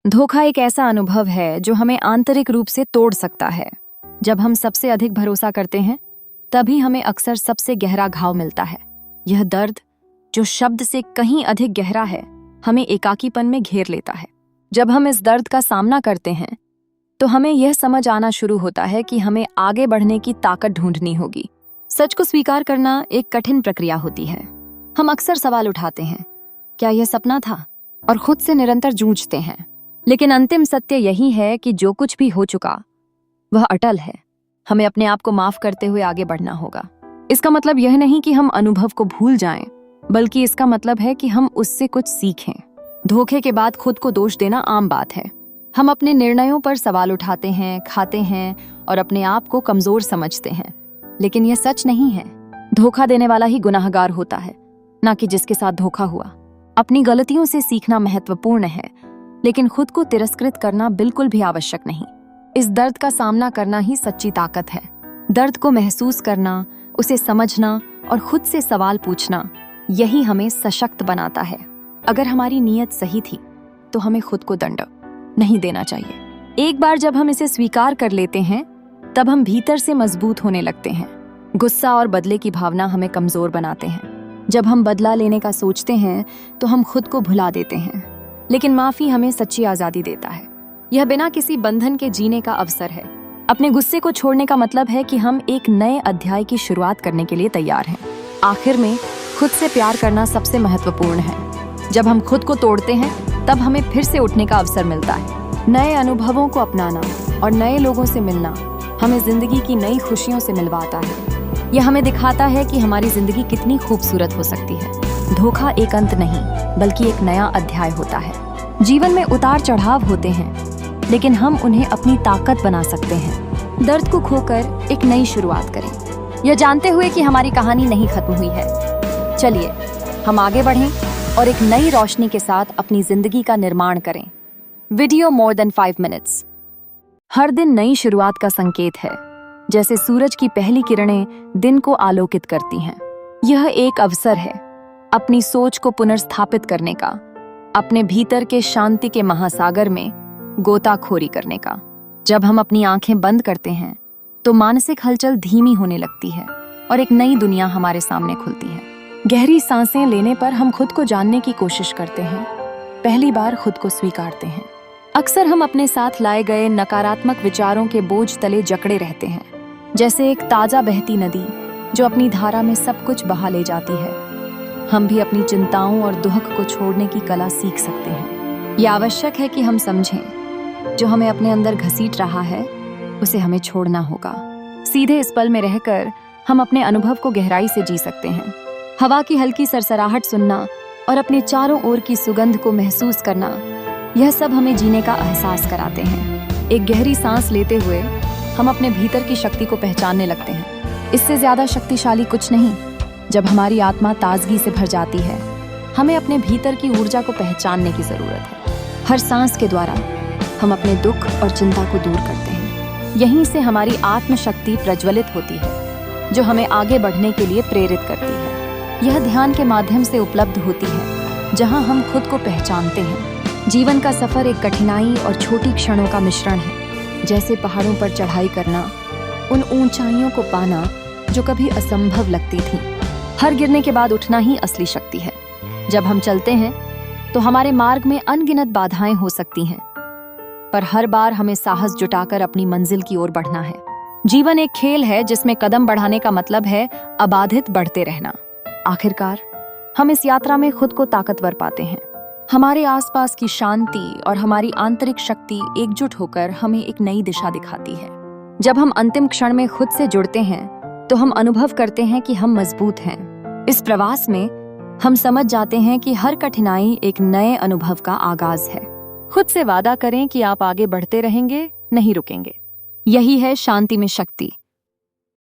धोखा एक ऐसा अनुभव है जो हमें आंतरिक रूप से तोड़ सकता है। जब हम सबसे अधिक भरोसा करते हैं, तभी हमें अक्सर सबसे गहरा घाव मिलता है। यह दर्द, जो शब्द से कहीं अधिक गहरा है, हमें एकाकीपन में घेर लेता है। जब हम इस दर्द का सामना करते हैं, तो हमें यह समझ आना शुरू होता है कि हमें आगे बढ़ने की ताकत ढूंढनी होगी। सच को स्वीकार करना एक कठिन प्रक्रिया होती है। हम अक्सर सवाल उठाते हैं, क्या यह सपना था? और खुद से निरंतर जूझते हैं। लेकिन अंतिम सत्य यही है कि जो कुछ भी हो चुका, वह अटल है। हमें अपने आप को माफ करते हुए आगे बढ़ना होगा। इसका मतलब यह नहीं कि हम अनुभव को भूल जाएं, बल्कि इसका मतलब है कि हम उससे कुछ सीखें। धोखे के बाद खुद को दोष देना आम बात है। हम अपने निर्णयों पर सवाल उठाते हैं, खाते हैं और अपने आप को कमजोर समझते हैं। लेकिन यह सच नहीं है। धोखा देने वाला ही गुनाहगार होता है, ना कि जिसके साथ धोखा हुआ। अपनी गलतियों से सीखना महत्वपूर्ण है, लेकिन खुद को तिरस्कृत करना बिल्कुल भी आवश्यक नहीं। इस दर्द का सामना करना ही सच्ची ताकत है। दर्द को महसूस करना, उसे समझना और खुद से सवाल पूछना, यही हमें सशक्त बनाता है। अगर हमारी नीयत सही थी, तो हमें खुद को दंड नहीं देना चाहिए। एक बार जब हम इसे स्वीकार कर लेते हैं, तब हम भीतर से मजबूत होने लगते हैं। गुस्सा और बदले की भावना हमें कमजोर बनाते हैं। जब हम बदला लेने का सोचते हैं, तो हम खुद को भुला देते हैं। लेकिन माफी हमें सच्ची आजादी देता है। यह बिना किसी बंधन के जीने का अवसर है। अपने गुस्से को छोड़ने का मतलब है कि हम एक नए अध्याय की शुरुआत करने के लिए तैयार हैं। आखिर में खुद से प्यार करना सबसे महत्वपूर्ण है। जब हम खुद को तोड़ते हैं, तब हमें फिर से उठने का अवसर मिलता है। नए अनुभवों को अपनाना और नए लोगों से मिलना हमें जिंदगी की नई खुशियों से मिलवाता है। यह हमें दिखाता है कि हमारी जिंदगी कितनी खूबसूरत हो सकती है। धोखा एक अंत नहीं, बल्कि एक नया अध्याय होता है। जीवन में उतार चढ़ाव होते हैं, लेकिन हम उन्हें अपनी ताकत बना सकते हैं। दर्द को खोकर एक नई शुरुआत करें, यह जानते हुए कि हमारी कहानी नहीं खत्म हुई है। चलिए हम आगे बढ़ें और एक नई रोशनी के साथ अपनी जिंदगी का निर्माण करें। Video more than 5 minutes. हर दिन नई शुरुआत का संकेत है। जैसे सूरज की पहली किरणें दिन को आलोकित करती हैं। यह एक अवसर है अपनी सोच को पुनर्स्थापित करने का, अपने भीतर के शांति के महासागर में गोताखोरी करने का। जब हम अपनी आंखें बंद करते हैं, तो मानसिक हलचल धीमी होने लगती है और एक नई दुनिया हमारे सामने खुलती है। गहरी सांसें लेने पर हम खुद को जानने की कोशिश करते हैं। पहली बार खुद को स्वीकारते हैं। अक्सर हम अपने साथ लाए गए नकारात्मक विचारों के बोझ तले जकड़े रहते हैं, जैसे एक ताजा बहती नदी जो अपनी धारा में सब कुछ बहा ले जाती है। हम भी अपनी चिंताओं और दुख को छोड़ने की कला सीख सकते हैं। यह आवश्यक है कि हम समझें, जो हमें अपने अंदर घसीट रहा है, उसे हमें छोड़ना होगा। सीधे इस पल में रहकर हम अपने अनुभव को गहराई से जी सकते हैं। हवा की हल्की सरसराहट सुनना और अपने चारों ओर की सुगंध को महसूस करना, यह सब हमें जीने का एहसास कराते हैं। एक गहरी सांस लेते हुए हम अपने भीतर की शक्ति को पहचानने लगते हैं। इससे ज्यादा शक्तिशाली कुछ नहीं। जब हमारी आत्मा ताजगी से भर जाती है, हमें अपने भीतर की ऊर्जा को पहचानने की जरूरत है। हर सांस के द्वारा हम अपने दुख और चिंता को दूर करते हैं। यहीं से हमारी आत्मशक्ति प्रज्वलित होती है, जो हमें आगे बढ़ने के लिए प्रेरित करती है। यह ध्यान के माध्यम से उपलब्ध होती है, जहां हम खुद को पहचानते हैं। जीवन का सफर एक कठिनाई और छोटी क्षणों का मिश्रण है। जैसे पहाड़ों पर चढ़ाई करना, उन ऊंचाइयों को पाना जो कभी असंभव लगती थी। हर गिरने के बाद उठना ही असली शक्ति है। जब हम चलते हैं, तो हमारे मार्ग में अनगिनत बाधाएं हो सकती हैं, पर हर बार हमें साहस जुटाकर अपनी मंजिल की ओर बढ़ना है। जीवन एक खेल है, जिसमें कदम बढ़ाने का मतलब है अबाधित बढ़ते रहना। आखिरकार हम इस यात्रा में खुद को ताकतवर पाते हैं। हमारे आसपास की शांति और हमारी आंतरिक शक्ति एकजुट होकर हमें एक नई दिशा दिखाती है। जब हम अंतिम क्षण में खुद से जुड़ते हैं, तो हम अनुभव करते हैं कि हम मजबूत हैं। इस प्रवास में हम समझ जाते हैं कि हर कठिनाई एक नए अनुभव का आगाज है। खुद से वादा करें कि आप आगे बढ़ते रहेंगे, नहीं रुकेंगे। यही है शांति में शक्ति।